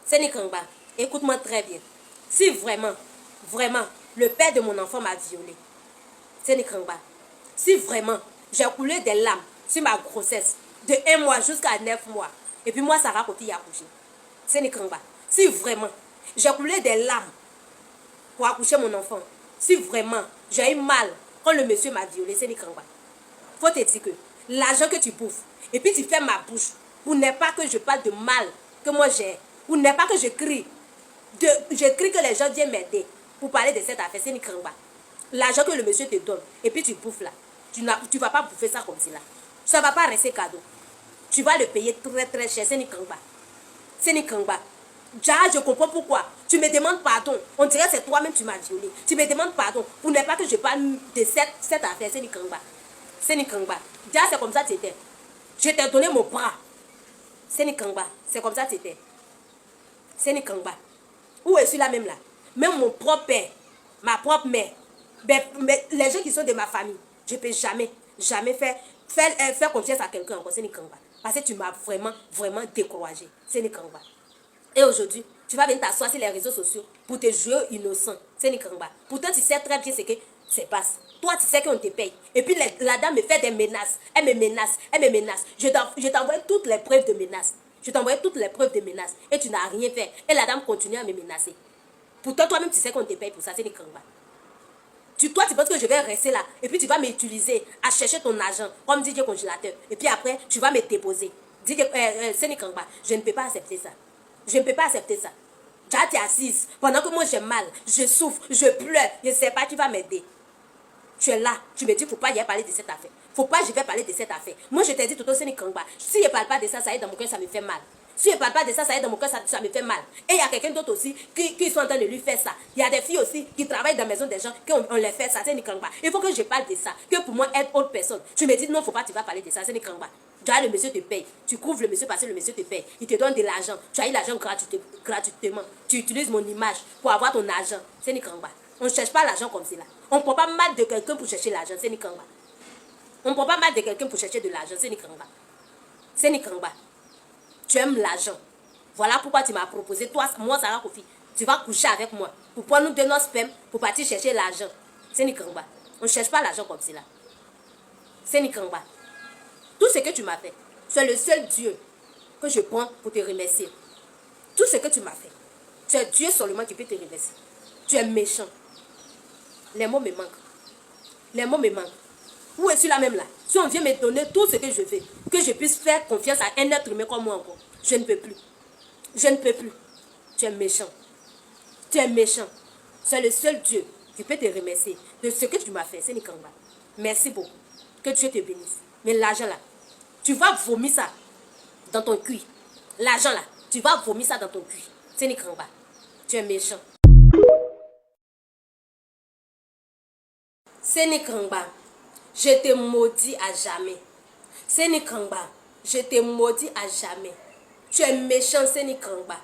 Seni Kangba, écoute-moi très bien. Si vraiment, le père de mon enfant m'a violée, Seni Kangba, si vraiment j'ai coulé des larmes sur ma grossesse de 1 mois jusqu'à 9 mois, et puis moi, Sarah Koti y a accouché, Seni Kangba, si vraiment j'ai coulé des larmes pour accoucher mon enfant, si vraiment j'ai eu mal quand le monsieur m'a violée, Seni Kangba, faut te dire que l'argent que tu bouffes, et puis tu fais ma bouche, pour ne pas que je parle de mal que moi j'ai, pour ne pas que je crie, que les gens viennent m'aider pour parler de cette affaire, c'est Nikangba. L'argent que le monsieur te donne, et puis tu bouffes là, tu ne vas pas bouffer ça comme ça là. Ça ne va pas rester cadeau. Tu vas le payer très très cher, c'est Nikangba. C'est Nikangba. Je comprends pourquoi. Tu me demandes pardon. On dirait que c'est toi-même qui m'as violé. Tu me demandes pardon pour ne pas que je parle de cette affaire, c'est Nikangba. C'est Nikangba. Déjà, c'est comme ça que c'était. Je t'ai donné mon bras. C'est Nikangba. C'est comme ça que c'était. C'est Nikangba. Où est-ce là même là? Même mon propre père, ma propre mère, mais les gens qui sont de ma famille, je ne peux jamais faire confiance à quelqu'un encore. C'est Nikangba. Parce que tu m'as vraiment découragé. C'est Nikangba. Et aujourd'hui, tu vas venir t'asseoir sur les réseaux sociaux pour te jouer innocent. C'est Nikangba. Pourtant, tu sais très bien ce que se passe. Toi, tu sais qu'on te paye. Et puis, la dame me fait des menaces. Elle me menace. Je t'envoie toutes les preuves de menaces. Et tu n'as rien fait. Et la dame continue à me menacer. Pourtant, toi-même, tu sais qu'on te paye pour ça. C'est Nikangba. Toi, tu penses que je vais rester là. Et puis, tu vas m'utiliser à chercher ton argent comme DJ congélateur. Et puis après, tu vas me déposer. Dis que c'est Nikangba. Je ne peux pas accepter ça. Je ne peux pas accepter ça. Tu es assise. Pendant que moi j'ai mal, je souffre, je pleure. Je ne sais pas qui va m'aider. Tu es là. Tu me dis, faut pas y parler de cette affaire. Faut pas, je vais parler de cette affaire. Moi, je t'ai dit tout au sein Kangba. Si je ne parle pas de ça, ça est dans mon cœur, ça me fait mal. Si je ne parle pas de ça, ça est dans mon cœur, ça me fait mal. Et il y a quelqu'un d'autre aussi qui sont en train de lui faire ça. Il y a des filles aussi qui travaillent dans la maison des gens, qu'on les fait ça, c'est Nikangba. Il faut que je parle de ça. Que pour moi, être autre personne. Tu me dis, non, faut pas, tu vas parler de ça, c'est Nikangba. Le monsieur te paye. Tu couvres le monsieur parce que le monsieur te paye. Il te donne de l'argent. Tu as eu l'argent gratuitement. Tu utilises mon image pour avoir ton argent. C'est Nikangba. On ne cherche pas l'argent comme cela. On ne prend pas mal de quelqu'un pour chercher l'argent. C'est Nikangba. On ne prend pas mal de quelqu'un pour chercher de l'argent. C'est Nikangba. C'est Nikangba. Tu aimes l'argent. Voilà pourquoi tu m'as proposé. Toi, moi, Sarah Kofi, tu vas coucher avec moi. Pour prendre nous de nos spermes pour partir chercher l'argent. C'est Nikangba. On ne cherche pas l'argent comme cela. C'est Nikangba. Tout ce que tu m'as fait, c'est le seul Dieu que je prends pour te remercier. Tout ce que tu m'as fait, c'est Dieu seulement qui peut te remercier. Tu es méchant. Les mots me manquent. Les mots me manquent. Où est-ce là même là? Si on vient me donner tout ce que je veux, que je puisse faire confiance à un être humain comme moi encore, je ne peux plus. Je ne peux plus. Tu es méchant. Tu es méchant. C'est le seul Dieu qui peut te remercier de ce que tu m'as fait. C'est Nikangba. Merci beaucoup. Que Dieu te bénisse. Mais l'argent là, tu vas vomir ça dans ton cul. L'argent là, tu vas vomir ça dans ton cul. C'est Nikangba. Tu es méchant. C'est Nikangba. Je te maudis à jamais. C'est Nikangba. Je te maudis à jamais. Tu es méchant, c'est Nikangba.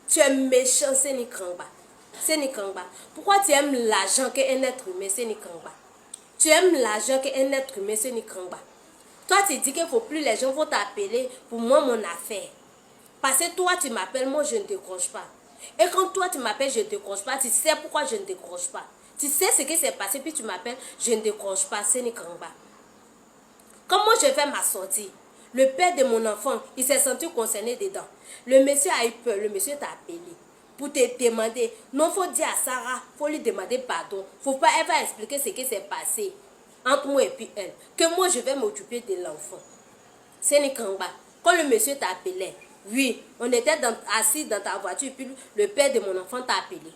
Tu es méchant, c'est Nikangba. C'est Nikangba. Pourquoi tu aimes l'argent qu'un être humain, c'est Nikangba? Tu aimes l'argent qu'un être humain, c'est Nikangba. Toi, tu dis qu'il ne faut plus les gens vont t'appeler pour moi, mon affaire. Parce que toi, tu m'appelles, moi, je ne décroche pas. Et quand toi, tu m'appelles, je ne décroche pas, tu sais pourquoi je ne décroche pas. Tu sais ce qui s'est passé, puis tu m'appelles, je ne décroche pas, c'est Nikangba. Quand moi, je fais ma sortie, le père de mon enfant, il s'est senti concerné dedans. Le monsieur a eu peur, le monsieur t'a appelé pour te demander. Non, il faut dire à Sarah, il faut lui demander pardon. Faut pas, elle va expliquer ce qui s'est passé entre moi et puis elle. Que moi, je vais m'occuper de l'enfant. C'est Nikangba. Quand le monsieur t'a appelé, oui, on était assis dans ta voiture, puis le père de mon enfant t'a appelé.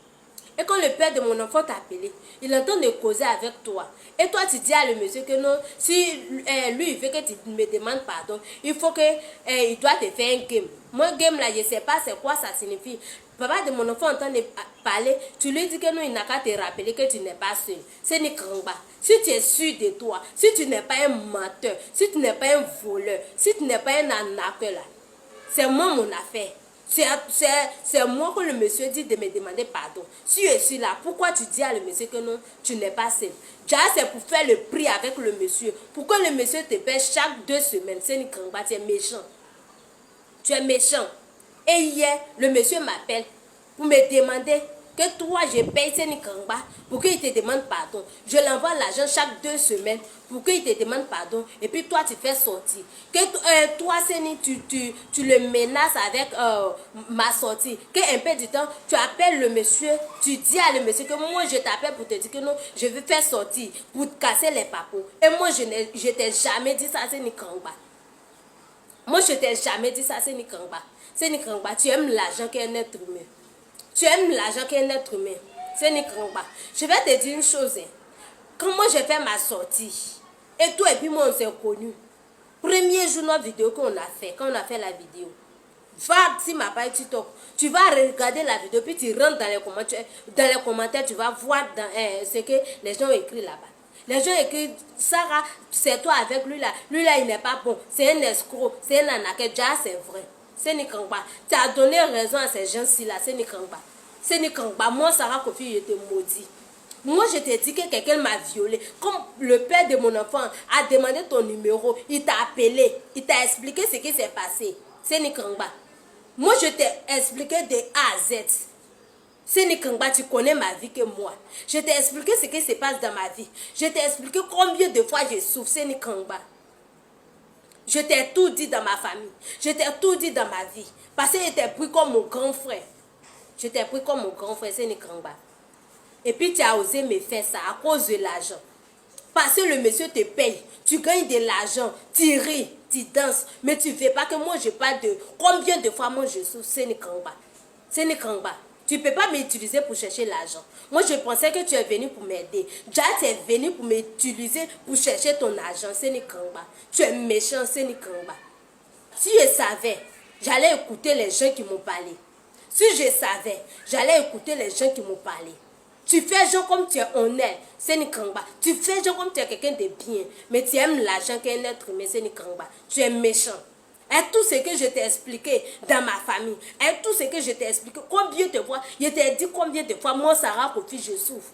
Et quand le père de mon enfant t'a appelé, il entend de causer avec toi. Et toi, tu dis à le monsieur que non, si lui, il veut que tu me demandes pardon, il faut que il doit te faire un game. Moi, game là, je ne sais pas c'est quoi ça signifie. Papa de mon enfant entend parler, tu lui dis que non, il n'a qu'à te rappeler que tu n'es pas seul. C'est Nikangba. Si tu es sûr de toi, si tu n'es pas un menteur, si tu n'es pas un voleur, si tu n'es pas un arnaqueur là, c'est moi mon affaire. C'est moi que le monsieur dit de me demander pardon. Si je suis là, pourquoi tu dis à le monsieur que non, tu n'es pas seul? Déjà, c'est pour faire le prix avec le monsieur. Pour que le monsieur te paie chaque 2 semaines. C'est Nikangba, tu es méchant. Tu es méchant. Et hier, le monsieur m'appelle pour me demander que toi, je paye Seni Kangba pour qu'il te demande pardon. Je l'envoie l'argent chaque 2 semaines pour qu'il te demande pardon. Et puis toi, tu fais sortir. Que toi, Seni, tu le menaces avec ma sortie. Qu'un peu du temps, tu appelles le monsieur, tu dis à le monsieur que moi, je t'appelle pour te dire que non, je veux faire sortir, pour te casser les papos. Et moi, je t'ai jamais dit ça, Seni Kangba. Moi, je t'ai jamais dit ça, Seni Kangba. Seni Kangba, tu aimes l'argent qu'un être humain. Tu aimes l'argent qu'un être humain. Seni Kangba. Je vais te dire une chose. Quand moi, j'ai fait ma sortie, et toi et puis moi, on s'est connus. Premier jour, notre vidéo qu'on a fait, quand on a fait la vidéo, va sur ma page TikTok, tu vas regarder la vidéo, puis tu rentres dans les commentaires, tu vas voir ce que les gens ont écrit là-bas. Les gens écrivent, Sarah, c'est toi avec lui là, il n'est pas bon, c'est un escroc, c'est un anaké, déjà c'est vrai. C'est Nikangba. Tu as donné raison à ces gens-ci là, c'est Nikangba. C'est Nikangba. Moi, Sarah Kofi, je te maudis. Moi, je t'ai dit que quelqu'un m'a violé. Comme le père de mon enfant a demandé ton numéro, il t'a appelé, il t'a expliqué ce qui s'est passé. C'est Nikangba. Moi, je t'ai expliqué de A à Z. C'est Nikangba, tu connais ma vie que moi. Je t'ai expliqué ce qui se passe dans ma vie. Je t'ai expliqué combien de fois je souffre. C'est Nikangba. Je t'ai tout dit dans ma famille. Je t'ai tout dit dans ma vie. Parce que je t'ai pris comme mon grand frère. Je t'ai pris comme mon grand frère, c'est Nikangba. Et puis tu as osé me faire ça à cause de l'argent. Parce que le monsieur te paye. Tu gagnes de l'argent. Tu ris, tu danses. Mais tu ne veux pas que moi je parle de combien de fois moi je souffre. C'est Nikangba. C'est Nikangba. Tu ne peux pas m'utiliser pour chercher l'argent. Moi, je pensais que tu es venu pour m'aider. Déjà, tu es venu pour m'utiliser pour chercher ton argent. C'est Nikangba. Tu es méchant, c'est Nikangba. Si je savais, j'allais écouter les gens qui m'ont parlé. Si je savais, j'allais écouter les gens qui m'ont parlé. Tu fais genre comme tu es honnête, c'est Nikangba. Tu fais genre comme tu es quelqu'un de bien. Mais tu aimes l'argent qu'un être humain, c'est Nikangba. Tu es méchant. Et tout ce que je t'ai expliqué dans ma famille, et tout ce que je t'ai expliqué, combien de fois, je t'ai dit combien de fois, moi, Sarah Kofi, je souffre.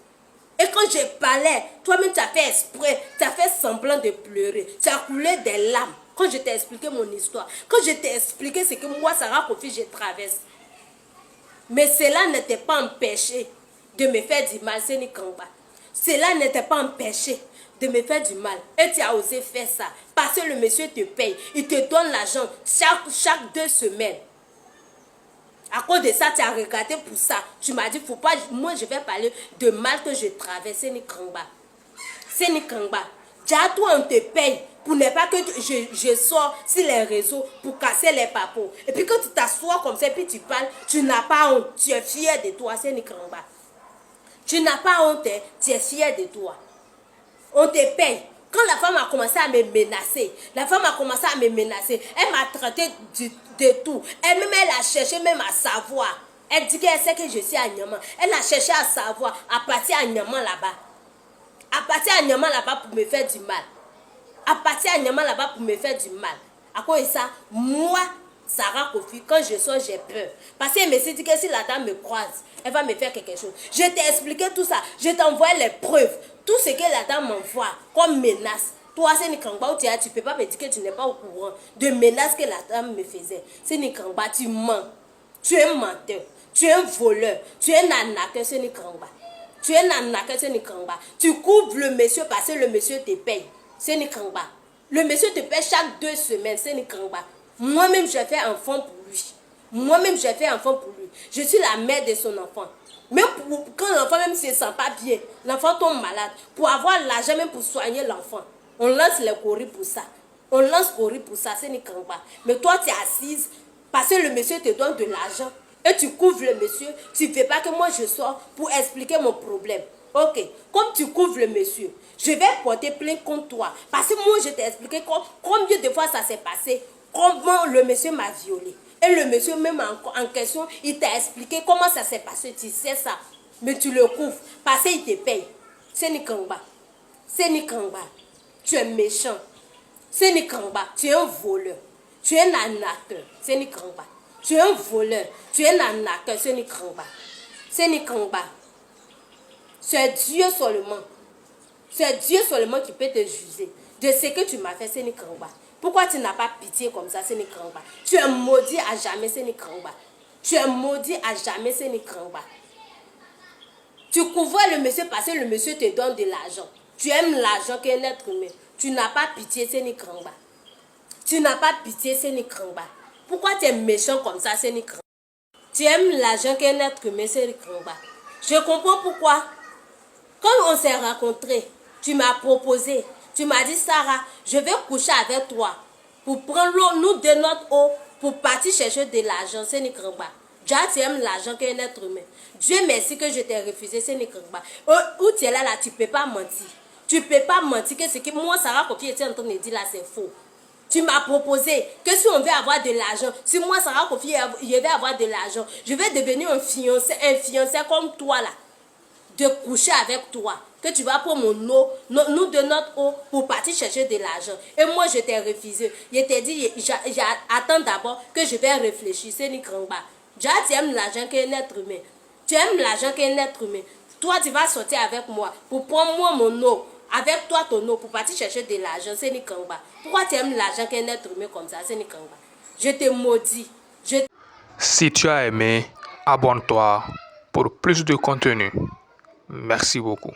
Et quand je parlais, toi-même, tu as fait exprès, tu as fait semblant de pleurer, tu as coulé des larmes. Quand je t'ai expliqué mon histoire, quand je t'ai expliqué ce que moi, Sarah Kofi, je traverse. Mais cela n'était pas empêché de me faire du mal, c'est Nikangba. Cela n'était pas empêché de me faire du mal. Et tu as osé faire ça. Parce que le monsieur te paye. Il te donne l'argent chaque 2 semaines. À cause de ça, tu as regardé pour ça. Tu m'as dit, faut pas, moi je vais parler de mal que je traverse. C'est Nikangba. C'est Nikangba. Déjà, toi, on te paye pour ne pas que je sors sur les réseaux pour casser les papos. Et puis quand tu t'assois comme ça, et puis tu parles, tu n'as pas honte. Tu es fier de toi, c'est Nikangba. Tu n'as pas honte, tu es fier de toi. On te paye. Quand la femme a commencé à me menacer, elle m'a traité de tout. Elle-même, elle a cherché même à savoir. Elle dit qu'elle sait que je suis à Niaman. Elle a cherché à savoir, à partir à Niaman là-bas. À partir à Niaman là-bas pour me faire du mal. À partir à Niaman là-bas pour me faire du mal. À cause de ça, moi, Sarah Kofi, quand je sors, j'ai peur. Parce qu'elle me dit que si la dame me croise, elle va me faire quelque chose. Je t'ai expliqué tout ça. Je t'ai envoyé les preuves. Tout ce que la dame m'envoie comme menace. Toi, c'est Nikangba, tu ne peux pas me dire que tu n'es pas au courant de menaces que la dame me faisait. C'est Nikangba, tu mens. Tu es un menteur. Tu es un voleur. Tu es un arnaqueur, c'est Nikangba. Tu es un arnaqueur, c'est Nikangba. Tu couvres le monsieur parce que le monsieur te paye. C'est Nikangba. Le monsieur te paye chaque 2 semaines, c'est Nikangba. Moi-même, j'ai fait enfant pour lui. Moi-même, j'ai fait enfant pour lui. Je suis la mère de son enfant. Même quand l'enfant même ne se sent pas bien, l'enfant tombe malade. Pour avoir l'argent même pour soigner l'enfant, on lance les courriers pour ça. On lance courrier pour ça, c'est Nikangba. Mais toi, tu es assise parce que le monsieur te donne de l'argent. Et tu couvres le monsieur. Tu ne veux pas que moi je sors pour expliquer mon problème. Ok, comme tu couvres le monsieur, je vais porter plainte contre toi. Parce que moi, je t'ai expliqué combien de fois ça s'est passé. Comment le monsieur m'a violé. Et le monsieur même en question, il t'a expliqué comment ça s'est passé. Tu sais ça. Mais tu le couvres parce qu'il te paye. C'est Nikangba. C'est Nikangba. Tu es méchant. C'est Nikangba. Tu es un voleur. Tu es un arnaqueur. C'est Nikangba. Tu es un voleur. Tu es un arnaqueur. C'est Nikangba. C'est Nikangba. C'est Dieu seulement. C'est Dieu seulement qui peut te juger de ce que tu m'as fait, c'est Nikangba. Pourquoi tu n'as pas pitié comme ça, Séné Krangba? Tu es maudit à jamais, Séné Krangba. Tu es maudit à jamais, Séné Krangba. Tu couvres le monsieur parce que le monsieur te donne de l'argent. Tu aimes l'argent qu'un être humain. Tu n'as pas pitié, Séné Krangba. Tu n'as pas pitié, Séné Krangba. Pourquoi tu es méchant comme ça, Séné Krangba? Tu aimes l'argent qu'un être humain, Séné Krangba. Je comprends pourquoi. Quand on s'est rencontrés, tu m'as proposé. Tu m'as dit, Sarah, je vais coucher avec toi pour prendre l'eau, nous de notre eau, pour partir chercher de l'argent, Séné Krangba. Déjà, tu aimes l'argent qu'un être humain. Dieu merci que je t'ai refusé, Séné Krangba. Où tu es là, tu ne peux pas mentir. Tu ne peux pas mentir que ce que moi, Sarah Kofi était en train de dire là, c'est faux. Tu m'as proposé que si on veut avoir de l'argent, si moi, Sarah Kofi, je vais avoir de l'argent, je vais devenir un fiancé comme toi là, de coucher avec toi, que tu vas prendre mon eau, nous de notre eau, pour partir chercher de l'argent. Et moi, je t'ai refusé. Je t'ai dit, attends d'abord que je vais réfléchir. C'est ni Krangba. Déjà, tu aimes l'argent qu'un être humain. Tu aimes l'argent qu'un être humain. Toi, tu vas sortir avec moi pour prendre moi mon eau, avec toi ton eau, pour partir chercher de l'argent. C'est ni Krangba. Pourquoi tu aimes l'argent qu'un être humain comme ça? C'est ni Krangba. Je te maudis. Si tu as aimé, abonne-toi pour plus de contenu. Merci beaucoup.